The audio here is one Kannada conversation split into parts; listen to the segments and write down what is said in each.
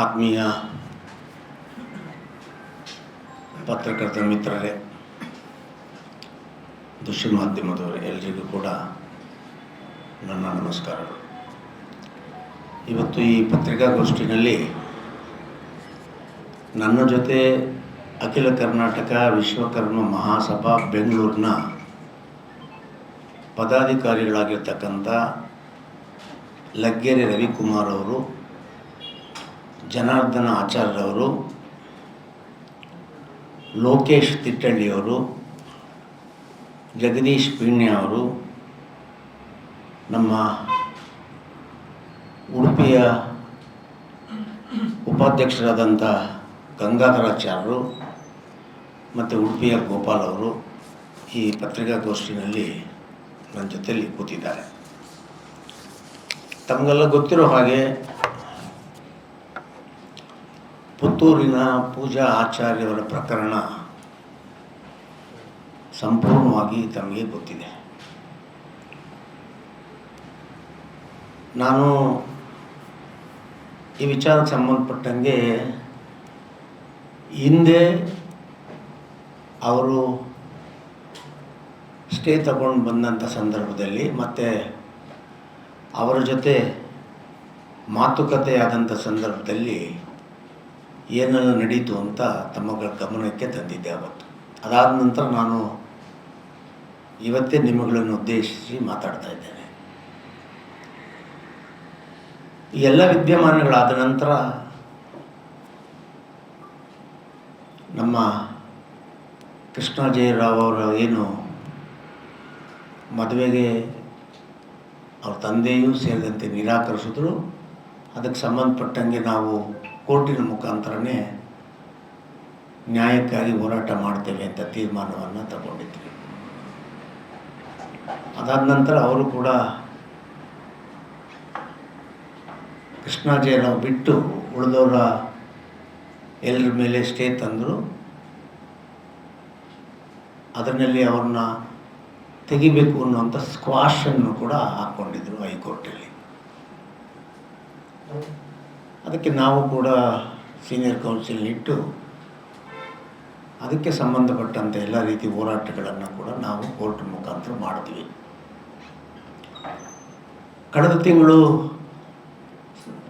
ಆತ್ಮೀಯ ಪತ್ರಕರ್ತ ಮಿತ್ರರೇ, ದೃಶ್ಯ ಮಾಧ್ಯಮದವರೇ, ಎಲ್ರಿಗೂ ಕೂಡ ನನ್ನ ನಮಸ್ಕಾರಗಳು. ಇವತ್ತು ಈ ಪತ್ರಿಕಾಗೋಷ್ಠಿನಲ್ಲಿ ನನ್ನ ಜೊತೆ ಅಖಿಲ ಕರ್ನಾಟಕ ವಿಶ್ವಕರ್ಮ ಮಹಾಸಭಾ ಬೆಂಗಳೂರಿನ ಪದಾಧಿಕಾರಿಗಳಾಗಿರ್ತಕ್ಕಂಥ ಲಗ್ಗೆರೆ ರವಿಕುಮಾರ್ ಅವರು, ಜನಾರ್ದನ ಆಚಾರ್ಯರವರು, ಲೋಕೇಶ್ ತಿಟ್ಟಳ್ಳಿಯವರು, ಜಗದೀಶ್ ಪೀಣ್ಯ ಅವರು, ನಮ್ಮ ಉಡುಪಿಯ ಉಪಾಧ್ಯಕ್ಷರಾದಂಥ ಗಂಗಾಧರಾಚಾರ್ಯರು ಮತ್ತು ಉಡುಪಿಯ ಗೋಪಾಲ್ ಅವರು ಈ ಪತ್ರಿಕಾಗೋಷ್ಠಿನಲ್ಲಿ ನನ್ನ ಜೊತೆಯಲ್ಲಿ ಕೂತಿದ್ದಾರೆ. ತಮಗೆಲ್ಲ ಗೊತ್ತಿರೋ ಹಾಗೆ ಪುತ್ತೂರಿನ ಪೂಜಾ ಆಚಾರ್ಯವರ ಪ್ರಕರಣ ಸಂಪೂರ್ಣವಾಗಿ ತಮಗೆ ಗೊತ್ತಿದೆ. ನಾನು ಈ ವಿಚಾರಕ್ಕೆ ಸಂಬಂಧಪಟ್ಟಂಗೆ ಹಿಂದೆ ಅವರು ಸ್ಟೇ ತಗೊಂಡು ಬಂದಂಥ ಸಂದರ್ಭದಲ್ಲಿ ಮತ್ತು ಅವರ ಜೊತೆ ಮಾತುಕತೆ ಆದಂಥ ಸಂದರ್ಭದಲ್ಲಿ ಏನೆಲ್ಲ ನಡೀತು ಅಂತ ತಮ್ಮ ಗಮನಕ್ಕೆ ತಂದಿದ್ದೆ ಅವತ್ತು. ಅದಾದ ನಂತರ ನಾನು ಇವತ್ತೇ ನಿಮ್ಮಗಳನ್ನು ಉದ್ದೇಶಿಸಿ ಮಾತಾಡ್ತಾ ಇದ್ದೇನೆ. ಈ ಎಲ್ಲ ವಿದ್ಯಮಾನಗಳಾದ ನಂತರ ನಮ್ಮ ಕೃಷ್ಣ ಜಯರಾವ್ ಅವರ ಏನು ಮದುವೆಗೆ ಅವ್ರ ತಂದೆಯೂ ಸೇರಿದಂತೆ ನಿರಾಕರಿಸಿದ್ರು. ಅದಕ್ಕೆ ಸಂಬಂಧಪಟ್ಟಂಗೆ ನಾವು ಕೋರ್ಟಿನ ಮುಖಾಂತರನೇ ನ್ಯಾಯಕ್ಕಾಗಿ ಹೋರಾಟ ಮಾಡ್ತೇವೆ ಅಂತ ತೀರ್ಮಾನವನ್ನು ತಗೊಂಡಿದ್ವಿ. ಅದಾದ ನಂತರ ಅವರು ಕೂಡ ಕೃಷ್ಣ ಜಯರಾವ್ ಬಿಟ್ಟು ಉಳಿದವರ ಎಲ್ಲರ ಮೇಲೆ ಸ್ಟೇ ತಂದರು. ಅದರಲ್ಲಿ ಅವ್ರನ್ನ ತೆಗಿಬೇಕು ಅನ್ನುವಂಥ ಸ್ಕ್ವಾಶನ್ನು ಕೂಡ ಹಾಕ್ಕೊಂಡಿದ್ರು ಹೈಕೋರ್ಟಲ್ಲಿ. ಅದಕ್ಕೆ ನಾವು ಕೂಡ ಸೀನಿಯರ್ ಕೌನ್ಸಿಲ್ ಇಟ್ಟು ಅದಕ್ಕೆ ಸಂಬಂಧಪಟ್ಟಂಥ ಎಲ್ಲ ರೀತಿ ಹೋರಾಟಗಳನ್ನು ಕೂಡ ನಾವು ಕೋರ್ಟ್ ಮುಖಾಂತರ ಮಾಡಿದ್ವಿ. ಕಳೆದ ತಿಂಗಳು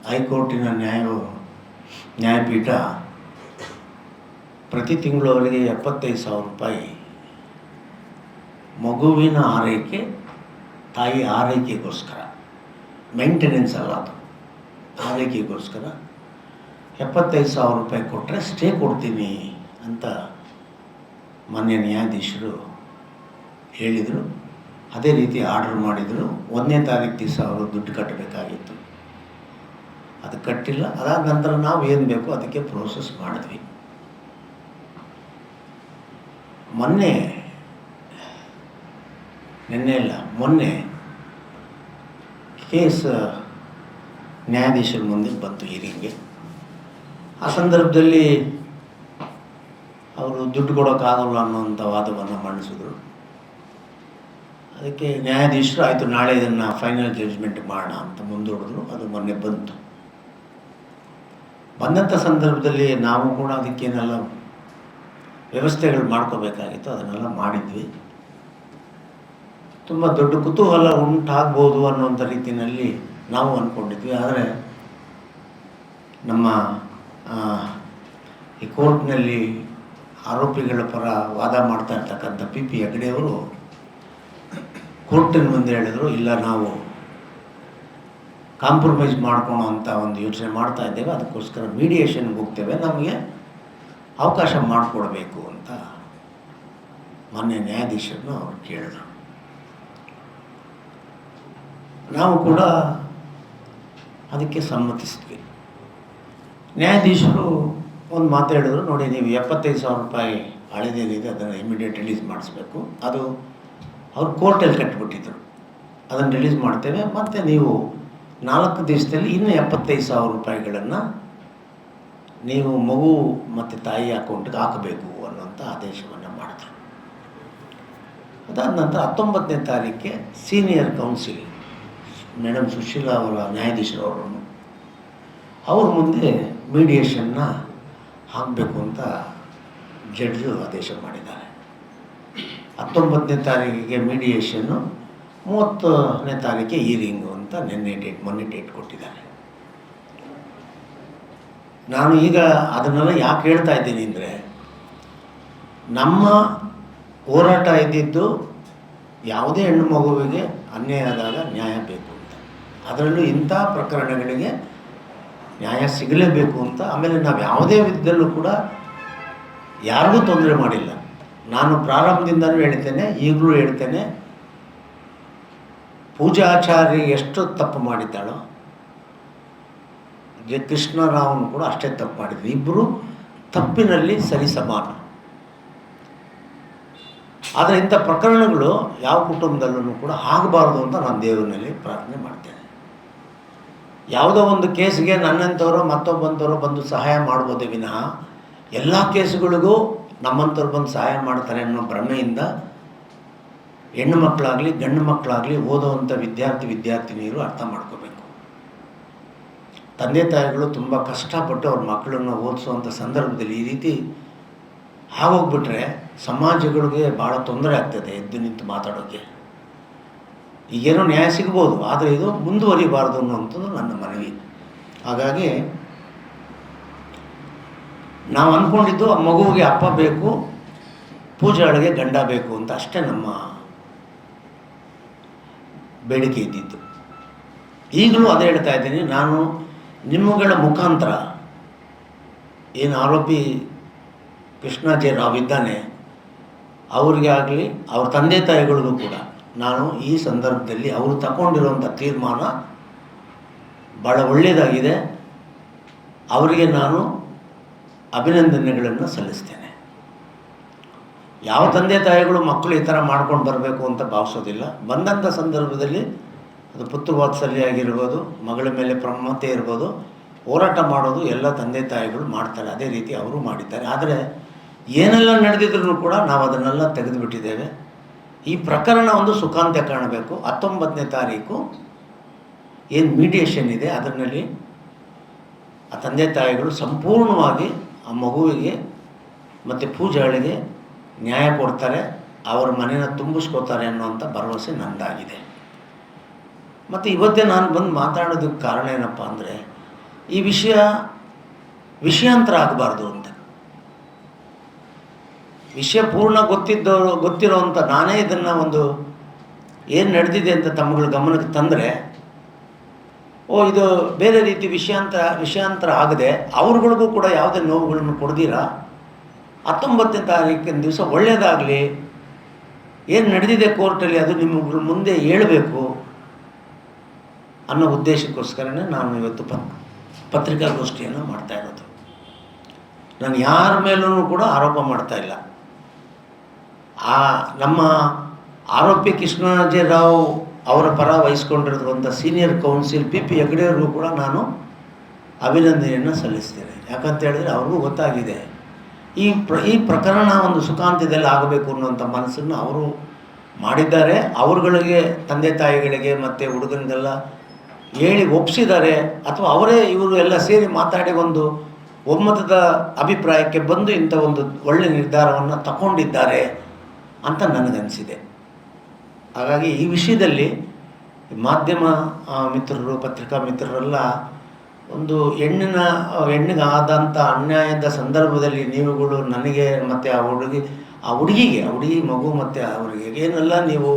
ಹೈಕೋರ್ಟಿನ ನ್ಯಾಯಪೀಠ ಪ್ರತಿ ತಿಂಗಳು ಅವರಿಗೆ 75,000 ರೂಪಾಯಿ ಮಗುವಿನ ಆರೈಕೆ, ತಾಯಿ ಆರೈಕೆಗೋಸ್ಕರ, ಮೇಂಟೆನೆನ್ಸ್ ಅಲ್ಲ, ಅದು ಆರೈಕೆಗೋಸ್ಕರ 75,000 ರೂಪಾಯಿ ಕೊಟ್ಟರೆ ಸ್ಟೇ ಕೊಡ್ತೀನಿ ಅಂತ ಮಾನ್ಯ ನ್ಯಾಯಾಧೀಶರು ಹೇಳಿದರು. ಅದೇ ರೀತಿ ಆರ್ಡರ್ ಮಾಡಿದರು. 1ನೇ ತಾರೀಕು ದಿವಸ ಅವರು ದುಡ್ಡು ಕಟ್ಟಬೇಕಾಗಿತ್ತು. ಅದು ಕಟ್ಟಿಲ್ಲ. ಅದಾದ ನಂತರ ನಾವು ಏನು ಬೇಕೋ ಅದಕ್ಕೆ ಪ್ರೋಸೆಸ್ ಮಾಡಿದ್ವಿ. ಮೊನ್ನೆ ಕೇಸ್ ನ್ಯಾಯಾಧೀಶರ ಮುಂದೆ ಬಂತು ಹಿಯರಿಂಗ್ಗೆ. ಆ ಸಂದರ್ಭದಲ್ಲಿ ಅವರು ದುಡ್ಡು ಕೊಡೋಕ್ಕಾಗಲ್ಲ ಅನ್ನೋಂಥ ವಾದವನ್ನು ಮಂಡಿಸಿದ್ರು. ಅದಕ್ಕೆ ನ್ಯಾಯಾಧೀಶರು ಆಯಿತು, ನಾಳೆ ಇದನ್ನು ಫೈನಲ್ ಜಡ್ಜ್ಮೆಂಟ್ ಮಾಡೋಣ ಅಂತ ಮುಂದೂಡಿದ್ರು. ಅದು ಮೊನ್ನೆ ಬಂದಂಥ ಸಂದರ್ಭದಲ್ಲಿ ನಾವು ಕೂಡ ಅದಕ್ಕೇನೆಲ್ಲ ವ್ಯವಸ್ಥೆಗಳು ಮಾಡ್ಕೋಬೇಕಾಗಿತ್ತು, ಅದನ್ನೆಲ್ಲ ಮಾಡಿದ್ವಿ. ತುಂಬ ದೊಡ್ಡ ಕುತೂಹಲ ಉಂಟಾಗ್ಬೋದು ಅನ್ನೋಂಥ ರೀತಿಯಲ್ಲಿ ನಾವು ಅಂದ್ಕೊಂಡಿದ್ವಿ. ಆದರೆ ನಮ್ಮ ಈ ಕೋರ್ಟ್ನಲ್ಲಿ ಆರೋಪಿಗಳ ಪರ ವಾದ ಮಾಡ್ತಾ ಇರ್ತಕ್ಕಂಥ PP ಹೆಗಡೆಯವರು ಕೋರ್ಟಿನ ಮುಂದೆ ಹೇಳಿದರು, ಇಲ್ಲ ನಾವು ಕಾಂಪ್ರಮೈಸ್ ಮಾಡ್ಕೊಳೋ ಅಂತ ಒಂದು ಯೋಚನೆ ಮಾಡ್ತಾ ಇದ್ದೇವೆ, ಅದಕ್ಕೋಸ್ಕರ ಮೀಡಿಯೇಷನ್ಗೆ ಹೋಗ್ತೇವೆ, ನಮಗೆ ಅವಕಾಶ ಮಾಡಿಕೊಡ್ಬೇಕು ಅಂತ ಮಾನ್ಯ ನ್ಯಾಯಾಧೀಶರನ್ನು ಅವ್ರು ಕೇಳಿದ್ರು. ನಾವು ಕೂಡ ಅದಕ್ಕೆ ಸಮ್ಮತಿಸಿದ್ವಿ. ನ್ಯಾಯಾಧೀಶರು ಒಂದು ಮಾತು ಹೇಳಿದ್ರು, ನೋಡಿ ನೀವು 75,000 ರೂಪಾಯಿ ಹಳೆದೇನಿದೆ ಅದನ್ನು ಇಮಿಡಿಯೇಟ್ ರಿಲೀಸ್ ಮಾಡಿಸ್ಬೇಕು. ಅದು ಅವ್ರು ಕೋರ್ಟಲ್ಲಿ ಕಟ್ಟಿಬಿಟ್ಟಿದ್ರು, ಅದನ್ನು ರಿಲೀಸ್ ಮಾಡ್ತೇವೆ, ಮತ್ತು ನೀವು 4 ದಿವಸದಲ್ಲಿ ಇನ್ನೂ 75,000 ರೂಪಾಯಿಗಳನ್ನು ನೀವು ಮಗು ಮತ್ತು ತಾಯಿ ಅಕೌಂಟ್ಗೆ ಹಾಕಬೇಕು ಅನ್ನೋಂಥ ಆದೇಶವನ್ನು ಮಾಡಿದ್ರು. ಅದಾದ ನಂತರ 19ನೇ ತಾರೀಕಿಗೆ ಸೀನಿಯರ್ ಕೌನ್ಸಿಲ್ ಮೇಡಮ್ ಸುಶೀಲಾ ಅವರ ನ್ಯಾಯಾಧೀಶರವರನ್ನು ಅವ್ರ ಮುಂದೆ ಮೀಡಿಯೇಷನ್ನ ಹಾಕಬೇಕು ಅಂತ ಜಡ್ಜು ಆದೇಶ ಮಾಡಿದ್ದಾರೆ. 19ನೇ ತಾರೀಕಿಗೆ ಮೀಡಿಯೇಷನ್ನು, 30ನೇ ತಾರೀಕಿಗೆ ಹೀರಿಂಗು ಅಂತ ಮೊನ್ನೆ ಡೇಟ್ ಕೊಟ್ಟಿದ್ದಾರೆ. ನಾನು ಈಗ ಅದನ್ನೆಲ್ಲ ಯಾಕೆ ಹೇಳ್ತಾ ಇದ್ದೀನಿ ಅಂದರೆ, ನಮ್ಮ ಹೋರಾಟ ಇದ್ದಿದ್ದು ಯಾವುದೇ ಹೆಣ್ಣು ಮಗುವಿಗೆ ಅನ್ಯಾಯ ಆದಾಗ ನ್ಯಾಯ ಬೇಕು ಅಂತ, ಅದರಲ್ಲೂ ಇಂಥ ಪ್ರಕರಣಗಳಿಗೆ ನ್ಯಾಯ ಸಿಗಲೇಬೇಕು ಅಂತ. ಆಮೇಲೆ ನಾವು ಯಾವುದೇ ವಿಧದಲ್ಲೂ ಕೂಡ ಯಾರಿಗೂ ತೊಂದರೆ ಮಾಡಿಲ್ಲ. ನಾನು ಪ್ರಾರಂಭದಿಂದಲೂ ಹೇಳ್ತೇನೆ, ಈಗಲೂ ಹೇಳ್ತೇನೆ, ಪೂಜಾ ಆಚಾರ್ಯ ಎಷ್ಟು ತಪ್ಪು ಮಾಡಿದ್ದಾಳೋ ಕೃಷ್ಣರಾವ್ನು ಕೂಡ ಅಷ್ಟೇ ತಪ್ಪು ಮಾಡಿದ್ರು. ಇಬ್ಬರು ತಪ್ಪಿನಲ್ಲಿ ಸರಿ ಸಮಾನ. ಆದರೆ ಇಂಥ ಪ್ರಕರಣಗಳು ಯಾವ ಕುಟುಂಬದಲ್ಲೂ ಕೂಡ ಆಗಬಾರ್ದು ಅಂತ ನಾನು ದೇವರಲ್ಲಿ ಪ್ರಾರ್ಥನೆ ಮಾಡ್ತೇನೆ. ಯಾವುದೋ ಒಂದು ಕೇಸ್ಗೆ ನನ್ನಂಥವರು ಮತ್ತೊಬ್ಬಂಥವರು ಬಂದು ಸಹಾಯ ಮಾಡ್ಬೋದೇ ವಿನಃ ಎಲ್ಲ ಕೇಸುಗಳಿಗೂ ನಮ್ಮಂಥವ್ರು ಬಂದು ಸಹಾಯ ಮಾಡ್ತಾರೆ ಅನ್ನೋ ಭ್ರಮೆಯಿಂದ ಹೆಣ್ಣು ಮಕ್ಕಳಾಗಲಿ ಗಂಡು ಮಕ್ಕಳಾಗಲಿ ಓದೋವಂಥ ವಿದ್ಯಾರ್ಥಿನಿಯರು ಅರ್ಥ ಮಾಡ್ಕೋಬೇಕು. ತಂದೆ ತಾಯಿಗಳು ತುಂಬ ಕಷ್ಟಪಟ್ಟು ಅವ್ರ ಮಕ್ಕಳನ್ನು ಓದಿಸುವಂಥ ಸಂದರ್ಭದಲ್ಲಿ ಈ ರೀತಿ ಆಗೋಗ್ಬಿಟ್ರೆ ಸಮಾಜಗಳಿಗೆ ಭಾಳ ತೊಂದರೆ ಆಗ್ತದೆ ಎದ್ದು ನಿಂತು ಮಾತಾಡೋಕ್ಕೆ. ಈಗೇನೋ ನ್ಯಾಯ ಸಿಗ್ಬೋದು, ಆದರೆ ಇದು ಮುಂದುವರಿಬಾರ್ದು ಅನ್ನುವಂಥದ್ದು ನನ್ನ ಮನವಿ. ಹಾಗಾಗಿ ನಾವು ಅಂದ್ಕೊಂಡಿದ್ದು ಆ ಮಗುವಿಗೆ ಅಪ್ಪ ಬೇಕು, ಪೂಜಾಳಿಗೆ ಗಂಡ ಬೇಕು ಅಂತ ಅಷ್ಟೇ ನಮ್ಮ ಬೇಡಿಕೆ ಇದ್ದಿತ್ತು. ಈಗಲೂ ಅದೇ ಹೇಳ್ತಾ ಇದ್ದೀನಿ. ನಾನು ನಿಮ್ಮಗಳ ಮುಖಾಂತರ ಏನು ಆರೋಪಿ ಕೃಷ್ಣ ಜೆ ರಾವ್ ಇದ್ದಾನೆ ಅವರಿಗೆ ಆಗಲಿ ಅವ್ರ ತಂದೆ ತಾಯಿಗಳಿಗೂ ಕೂಡ ನಾನು ಈ ಸಂದರ್ಭದಲ್ಲಿ ಅವರು ತಗೊಂಡಿರುವಂಥ ತೀರ್ಮಾನ ಭಾಳ ಒಳ್ಳೆಯದಾಗಿದೆ. ಅವರಿಗೆ ನಾನು ಅಭಿನಂದನೆಗಳನ್ನು ಸಲ್ಲಿಸ್ತೇನೆ. ಯಾವ ತಂದೆ ತಾಯಿಗಳು ಮಕ್ಕಳು ಈ ಥರ ಮಾಡ್ಕೊಂಡು ಬರಬೇಕು ಅಂತ ಭಾವಿಸೋದಿಲ್ಲ. ಬಂದಂಥ ಸಂದರ್ಭದಲ್ಲಿ ಅದು ಪುತ್ರವಾತ್ಸಲ್ಯ ಆಗಿರ್ಬೋದು, ಮಗಳ ಮೇಲೆ ಪ್ರಮತೆ ಇರ್ಬೋದು, ಹೋರಾಟ ಮಾಡೋದು ಎಲ್ಲ ತಂದೆ ತಾಯಿಗಳು ಮಾಡ್ತಾರೆ. ಅದೇ ರೀತಿ ಅವರು ಮಾಡಿದ್ದಾರೆ. ಆದರೆ ಏನೆಲ್ಲ ನಡೆದಿದ್ರೂ ಕೂಡ ನಾವು ಅದನ್ನೆಲ್ಲ ತೆಗೆದುಬಿಟ್ಟಿದ್ದೇವೆ. ಈ ಪ್ರಕರಣ ಒಂದು ಸುಖಾಂತ್ಯ ಕಾಣಬೇಕು. 19ನೇ ತಾರೀಕು ಏನು ಮೀಡಿಯೇಷನ್ ಇದೆ ಅದರಲ್ಲಿ ಆ ತಂದೆ ತಾಯಿಗಳು ಸಂಪೂರ್ಣವಾಗಿ ಆ ಮಗುವಿಗೆ ಮತ್ತು ಪೂಜಾಳಿಗೆ ನ್ಯಾಯ ಕೊಡ್ತಾರೆ, ಅವರ ಮನೆಯನ್ನು ತುಂಬಿಸ್ಕೋತಾರೆ ಅನ್ನೋಂಥ ಭರವಸೆ ನಂದಾಗಿದೆ. ಮತ್ತು ಇವತ್ತೇ ನಾನು ಬಂದು ಮಾತಾಡೋದಕ್ಕೆ ಕಾರಣ ಏನಪ್ಪ ಅಂದರೆ, ಈ ವಿಷಯಾಂತರ ಆಗಬಾರ್ದು ಅಂತ. ವಿಷಯ ಪೂರ್ಣ ಗೊತ್ತಿರೋವಂಥ ನಾನೇ ಇದನ್ನು ಒಂದು ಏನು ನಡೆದಿದೆ ಅಂತ ತಮ್ಮಗಳ ಗಮನಕ್ಕೆ ತಂದರೆ, ಇದು ಬೇರೆ ರೀತಿ ವಿಷಯಾಂತರ ಆಗದೆ ಅವ್ರುಗಳಿಗೂ ಕೂಡ ಯಾವುದೇ ನೋವುಗಳನ್ನು ಕೊಡ್ದಿರ 19ನೇ ತಾರೀಕಿನ ದಿವಸ ಒಳ್ಳೆಯದಾಗಲಿ, ಏನು ನಡೆದಿದೆ ಕೋರ್ಟಲ್ಲಿ ಅದು ನಿಮಗೆ ಮುಂದೆ ಹೇಳಬೇಕು ಅನ್ನೋ ಉದ್ದೇಶಕ್ಕೋಸ್ಕರನೇ ನಾನು ಇವತ್ತು ಪತ್ರಿಕಾಗೋಷ್ಠಿಯನ್ನು ಮಾಡ್ತಾ ಇರೋದು. ನಾನು ಯಾರ ಮೇಲೂ ಕೂಡ ಆರೋಪ ಮಾಡ್ತಾ ಇಲ್ಲ. ನಮ್ಮ ಆರೋಪಿ ಕೃಷ್ಣ ಜೆ ರಾವ್ ಅವರ ಪರ ವಹಿಸ್ಕೊಂಡಿರುವಂಥ ಸೀನಿಯರ್ ಕೌನ್ಸಿಲ್ PP ಹೆಗ್ಡೆಯವ್ರಿಗೂ ಕೂಡ ನಾನು ಅಭಿನಂದನೆಯನ್ನು ಸಲ್ಲಿಸ್ತೇನೆ. ಯಾಕಂತ ಹೇಳಿದ್ರೆ ಅವ್ರಿಗೂ ಗೊತ್ತಾಗಿದೆ ಈ ಪ್ರಕರಣ ಒಂದು ಸುಖಾಂತ್ಯದಲ್ಲಿ ಆಗಬೇಕು ಅನ್ನುವಂಥ ಮನಸ್ಸನ್ನು ಅವರು ಮಾಡಿದ್ದಾರೆ. ಅವ್ರುಗಳಿಗೆ ತಂದೆ ತಾಯಿಗಳಿಗೆ ಮತ್ತು ಹುಡುಗನಿಗೆಲ್ಲ ಹೇಳಿ ಒಪ್ಪಿಸಿದ್ದಾರೆ, ಅಥವಾ ಅವರೇ ಇವರು ಎಲ್ಲ ಸೇರಿ ಮಾತಾಡಿ ಒಂದು ಒಮ್ಮತದ ಅಭಿಪ್ರಾಯಕ್ಕೆ ಬಂದು ಇಂಥ ಒಂದು ಒಳ್ಳೆಯ ನಿರ್ಧಾರವನ್ನು ತಗೊಂಡಿದ್ದಾರೆ ಅಂತ ನನಗನ್ನಿಸಿದೆ. ಹಾಗಾಗಿ ಈ ವಿಷಯದಲ್ಲಿ ಮಾಧ್ಯಮ ಮಿತ್ರರು, ಪತ್ರಿಕಾ ಮಿತ್ರರೆಲ್ಲ ಒಂದು ಹೆಣ್ಣಿಗೆ ಆದಂಥ ಅನ್ಯಾಯದ ಸಂದರ್ಭದಲ್ಲಿ ನೀವುಗಳು ನನಗೆ ಮತ್ತು ಆ ಹುಡುಗಿ ಮಗು ಮತ್ತು ಅವರಿಗೆ ಏನೆಲ್ಲ ನೀವು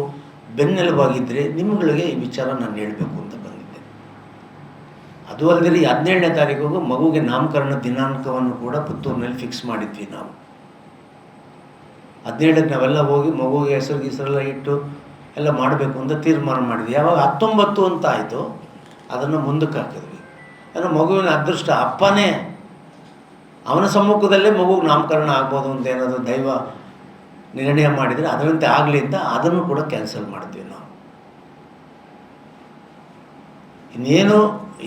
ಬೆನ್ನೆಲುಬಾಗಿದ್ದರೆ ನಿಮ್ಮಗಳಿಗೆ ಈ ವಿಚಾರ ನಾನು ಹೇಳಬೇಕು ಅಂತ ಬಂದಿದ್ದೆ. ಅದು ಅಲ್ಲದೆ 17ನೇ ತಾರೀಕಿಗೂ ಮಗುವಿಗೆ ನಾಮಕರಣ ದಿನಾಂಕವನ್ನು ಕೂಡ ಪುತ್ತೂರಿನಲ್ಲಿ ಫಿಕ್ಸ್ ಮಾಡಿದ್ವಿ. ನಾವು 17ಕ್ಕೆ ನಾವೆಲ್ಲ ಹೋಗಿ ಮಗುವಿಗೆ ಹೆಸರೆಲ್ಲ ಇಟ್ಟು ಎಲ್ಲ ಮಾಡಬೇಕು ಅಂತ ತೀರ್ಮಾನ ಮಾಡಿದ್ವಿ. ಯಾವಾಗ 19 ಅಂತ ಆಯಿತು ಅದನ್ನು ಮುಂದಕ್ಕೆ ಹಾಕಿದ್ವಿ. ಅಂದರೆ ಮಗುವಿನ ಅದೃಷ್ಟ ಅಪ್ಪನೇ ಅವನ ಸಮ್ಮುಖದಲ್ಲೇ ಮಗುಗೆ ನಾಮಕರಣ ಆಗ್ಬೋದು ಅಂತ ಏನಾದರೂ ದೈವ ನಿರ್ಣಯ ಮಾಡಿದರೆ ಅದರಂತೆ ಆಗಲಿ ಅಂತ ಅದನ್ನು ಕೂಡ ಕ್ಯಾನ್ಸಲ್ ಮಾಡಿದ್ವಿ ನಾವು. ಇನ್ನೇನು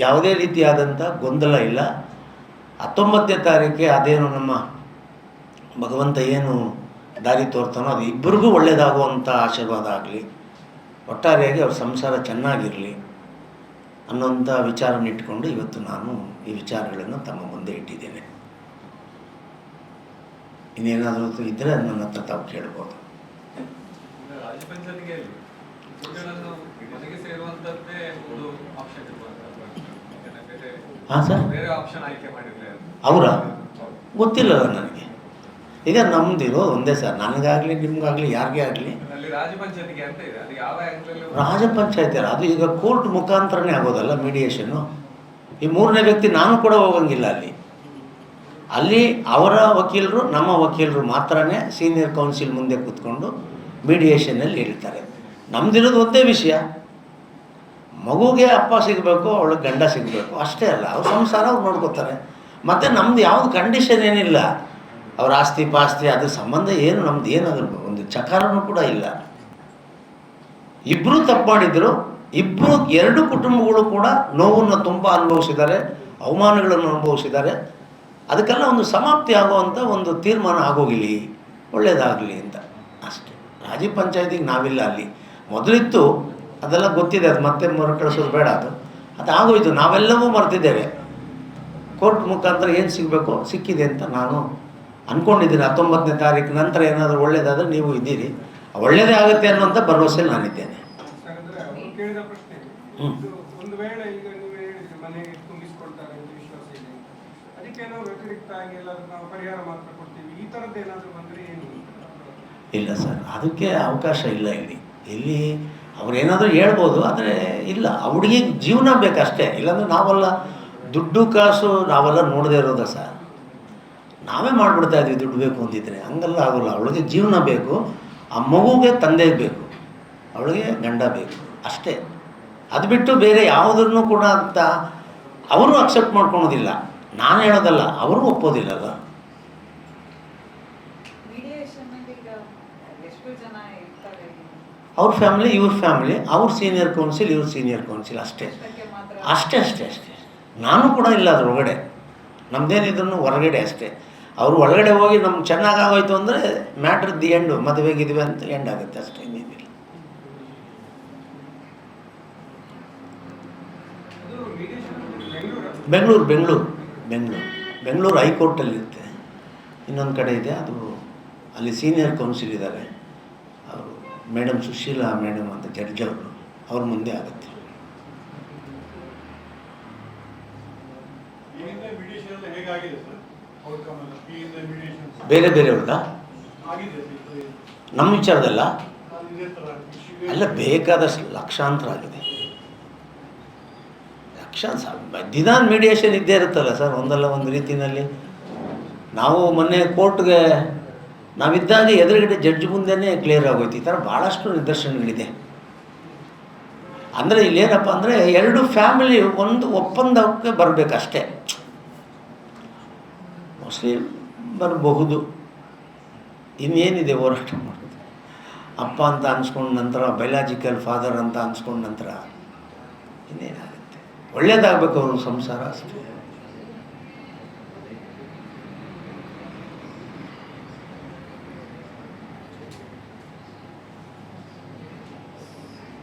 ಯಾವುದೇ ರೀತಿಯಾದಂಥ ಗೊಂದಲ ಇಲ್ಲ. 19ನೇ ತಾರೀಕಿಗೆ ಅದೇನು ನಮ್ಮ ಭಗವಂತ ಏನು ದಾರಿ ತೋರ್ತಾನೋ ಅದು ಇಬ್ಬರಿಗೂ ಒಳ್ಳೆಯದಾಗುವಂಥ ಆಶೀರ್ವಾದ ಆಗಲಿ, ಒಟ್ಟಾರೆಯಾಗಿ ಅವ್ರ ಸಂಸಾರ ಚೆನ್ನಾಗಿರಲಿ ಅನ್ನೋಂಥ ವಿಚಾರನ ಇಟ್ಕೊಂಡು ಇವತ್ತು ನಾನು ಈ ವಿಚಾರಗಳನ್ನು ತಮ್ಮ ಮುಂದೆ ಇಟ್ಟಿದ್ದೇನೆ. ಇನ್ನೇನಾದರೂ ಇದ್ದರೆ ನನ್ನ ಹತ್ರ ತಾವು ಕೇಳ್ಬೋದು. ಹಾಂ ಸರ್, ಅವರ ಗೊತ್ತಿಲ್ಲಲ್ಲ ನನಗೆ. ಈಗ ನಮ್ದಿರೋ ಒಂದೇ ಸರ್, ನನಗಾಗಲಿ ನಿಮ್ಗಾಗಲಿ ಯಾರಿಗೇ ಆಗಲಿ ರಾಜ ಪಂಚಾಯತಿ ಅದು ಈಗ ಕೋರ್ಟ್ ಮುಖಾಂತರನೇ ಆಗೋದಲ್ಲ ಮೀಡಿಯೇಷನ್ನು. ಈ ಮೂರನೇ ವ್ಯಕ್ತಿ ನಾನು ಕೂಡ ಹೋಗಂಗಿಲ್ಲ ಅಲ್ಲಿ ಅವರ ವಕೀಲರು ನಮ್ಮ ವಕೀಲರು ಮಾತ್ರನೇ ಸೀನಿಯರ್ ಕೌನ್ಸಿಲ್ ಮುಂದೆ ಕೂತ್ಕೊಂಡು ಮೀಡಿಯೇಷನಲ್ಲಿ ಹೇಳ್ತಾರೆ. ನಮ್ದಿರೋದು ಒಂದೇ ವಿಷಯ, ಮಗುಗೆ ಅಪ್ಪ ಸಿಗಬೇಕು, ಅವಳಿಗೆ ಗಂಡ ಸಿಗಬೇಕು, ಅಷ್ಟೇ ಅಲ್ಲ. ಅವ್ರ ಸಂಸಾರ ಅವ್ರು ನೋಡ್ಕೋತಾರೆ. ಮತ್ತು ನಮ್ದು ಯಾವುದು ಕಂಡೀಷನ್ ಏನಿಲ್ಲ, ಅವ್ರ ಆಸ್ತಿ ಪಾಸ್ತಿ ಅದ್ರ ಸಂಬಂಧ ಏನು ನಮ್ದು ಏನಾದ್ರು ಒಂದು ಚಕಾರನೂ ಕೂಡ ಇಲ್ಲ. ಇಬ್ಬರು ತಪ್ಪು ಮಾಡಿದ್ರು, ಎರಡು ಕುಟುಂಬಗಳು ಕೂಡ ನೋವನ್ನು ತುಂಬ ಅನುಭವಿಸಿದ್ದಾರೆ, ಅವಮಾನಗಳನ್ನು ಅನುಭವಿಸಿದ್ದಾರೆ. ಅದಕ್ಕೆಲ್ಲ ಒಂದು ಸಮಾಪ್ತಿ ಆಗುವಂಥ ಒಂದು ತೀರ್ಮಾನ ಆಗೋಗಿಲಿ, ಒಳ್ಳೆಯದಾಗಲಿ ಅಂತ ಅಷ್ಟೇ. ರಾಜಿ ಪಂಚಾಯತಿಗೆ ನಾವಿಲ್ಲ ಅಲ್ಲಿ. ಮೊದಲಿತ್ತು, ಅದೆಲ್ಲ ಗೊತ್ತಿದೆ, ಅದು ಮತ್ತೆ ಮರುಕಳಿಸೋದು ಬೇಡ, ಅದು ಆಗೋಯ್ತು. ನಾವೆಲ್ಲವೂ ಮರೆತಿದ್ದೇವೆ. ಕೋರ್ಟ್ ಮುಖಾಂತರ ಏನು ಸಿಗಬೇಕು ಸಿಕ್ಕಿದೆ ಅಂತ ನಾನು ಅಂದ್ಕೊಂಡಿದ್ದೀನಿ. 19ನೇ ತಾರೀಕು ನಂತರ ಏನಾದರೂ ಒಳ್ಳೆಯದಾದರೆ ನೀವು ಇದ್ದೀರಿ, ಒಳ್ಳೆಯದೇ ಆಗುತ್ತೆ ಅನ್ನೋಂಥ ಭರವಸೆಯಲ್ಲಿ ನಾನಿದ್ದೇನೆ. ಒಂದು ವೇಳೆ ಈಗ ನೀವು ಹೇಳಿದ್ರೆ ಮನೆಗೆ ತುಂಬಿಸ್ಕೊಳ್ತಾರೆ ಅಂತ ವಿಶ್ವಾಸ ಇದೆ, ಅದಕ್ಕೆ ನಾವು ವ್ಯತಿರಿಕ್ತವಾಗಿ ಎಲ್ಲಾದ್ರೂ ನಾವು ಪರಿಹಾರ ಮಾತ್ರ ಕೊಡ್ತೀವಿ, ಈ ಥರದ್ದು ಏನಾದರೂ ಬಂದರೆ ಏನು? ಇಲ್ಲ ಸರ್, ಅದಕ್ಕೆ ಅವಕಾಶ ಇಲ್ಲ ಇಲ್ಲಿ ಅವ್ರೇನಾದರೂ ಹೇಳ್ಬೋದು, ಆದರೆ ಇಲ್ಲ. ಆ ಹುಡುಗಿಗೆ ಜೀವನ ಬೇಕಷ್ಟೇ. ಇಲ್ಲಾಂದರೆ ನಾವೆಲ್ಲ ದುಡ್ಡು ಕಾಸು ನಾವೆಲ್ಲ ನೋಡದೇ ಇರೋದ ಸರ್. ನಾವೇ ಮಾಡಿಬಿಡ್ತಾ ಇದ್ವಿ ದುಡ್ಡು ಬೇಕು ಅಂತಿದ್ರೆ. ಹಂಗೆಲ್ಲ ಆಗೋಲ್ಲ. ಅವಳಿಗೆ ಜೀವನ ಬೇಕು, ಆ ಮಗುಗೆ ತಂದೆ ಬೇಕು, ಅವಳಿಗೆ ಗಂಡ ಬೇಕು ಅಷ್ಟೇ. ಅದು ಬಿಟ್ಟು ಬೇರೆ ಯಾವುದನ್ನು ಕೂಡ ಅಂತ ಅವರು ಅಕ್ಸೆಪ್ಟ್ ಮಾಡ್ಕೊಳೋದಿಲ್ಲ. ನಾನು ಹೇಳೋದಲ್ಲ, ಅವರು ಒಪ್ಪೋದಿಲ್ಲಲ್ಲ. ಅವ್ರ ಫ್ಯಾಮಿಲಿ ಇವ್ರ ಫ್ಯಾಮಿಲಿ, ಅವ್ರ ಸೀನಿಯರ್ ಕೌನ್ಸಿಲ್ ಇವ್ರ ಸೀನಿಯರ್ ಕೌನ್ಸಿಲ್ ಅಷ್ಟೇ ಅಷ್ಟೇ ಅಷ್ಟೇ ಅಷ್ಟೇ. ನಾನು ಕೂಡ ಇಲ್ಲ ಅದ್ರೊಳಗಡೆ, ನಮ್ಮದೇನಿದ್ರು ಹೊರಗಡೆ ಅಷ್ಟೇ. ಅವರು ಒಳಗಡೆ ಹೋಗಿ ನಮ್ಗೆ ಚೆನ್ನಾಗಾಗೋಯ್ತು ಅಂದರೆ ಮ್ಯಾಟ್ರ್ ದಿ ಎಂಡು, ಮದುವೆಗಿದ್ವಿ ಅಂತ ಎಂಡ್ ಆಗುತ್ತೆ ಅಷ್ಟೇ, ಇನ್ನೇನಿಲ್ಲ. ಬೆಂಗಳೂರು ಹೈಕೋರ್ಟಲ್ಲಿರುತ್ತೆ. ಇನ್ನೊಂದು ಕಡೆ ಇದೆ, ಅದು ಅಲ್ಲಿ ಸೀನಿಯರ್ ಕೌನ್ಸಿಲ್ ಇದ್ದಾರೆ, ಅವರು ಮೇಡಮ್ ಸುಶೀಲಾ ಮೇಡಮ್ ಅಂತ ಜಡ್ಜ್ ಅವರು, ಅವ್ರ ಮುಂದೆ ಆಗುತ್ತೆ. ಬೇರೆ ಬೇರೆಯವ್ರದ್ದ ನಮ್ಮ ವಿಚಾರದಲ್ಲ ಅಲ್ಲ, ಬೇಕಾದಷ್ಟು ಲಕ್ಷಾಂತರ ಆಗಿದೆ. ದಿನ ಮೀಡಿಯೇಷನ್ ಇದ್ದೇ ಇರುತ್ತಲ್ಲ ಸರ್, ಒಂದಲ್ಲ ಒಂದು ರೀತಿಯಲ್ಲಿ. ನಾವು ಮೊನ್ನೆ ಕೋರ್ಟ್ಗೆ ನಾವಿದ್ದಾಗ ಎದುರುಗಡೆ ಜಡ್ಜ್ ಮುಂದೆನೇ ಕ್ಲಿಯರ್ ಆಗೋಯ್ತು. ಈ ಥರ ಭಾಳಷ್ಟು ನಿದರ್ಶನಗಳಿದೆ. ಅಂದರೆ ಇಲ್ಲೇನಪ್ಪ ಅಂದರೆ ಎರಡು ಫ್ಯಾಮಿಲಿ ಒಂದು ಒಪ್ಪಂದಕ್ಕೆ ಬರಬೇಕಷ್ಟೇ. ಮೋಸ್ಟ್ಲಿ ಬರಬಹುದು. ಇನ್ನೇನಿದೆ ಹೋರಾಟ ಮಾಡೋದು. ಅಪ್ಪ ಅಂತ ಅನ್ಸ್ಕೊಂಡ ನಂತರ, ಬಯಲಾಜಿಕಲ್ ಫಾದರ್ ಅಂತ ಅನ್ಸ್ಕೊಂಡ ನಂತರ ಇನ್ನೇನಾಗುತ್ತೆ? ಒಳ್ಳೇದಾಗಬೇಕು ಅವ್ರ ಸಂಸಾರ ಅಷ್ಟೇ.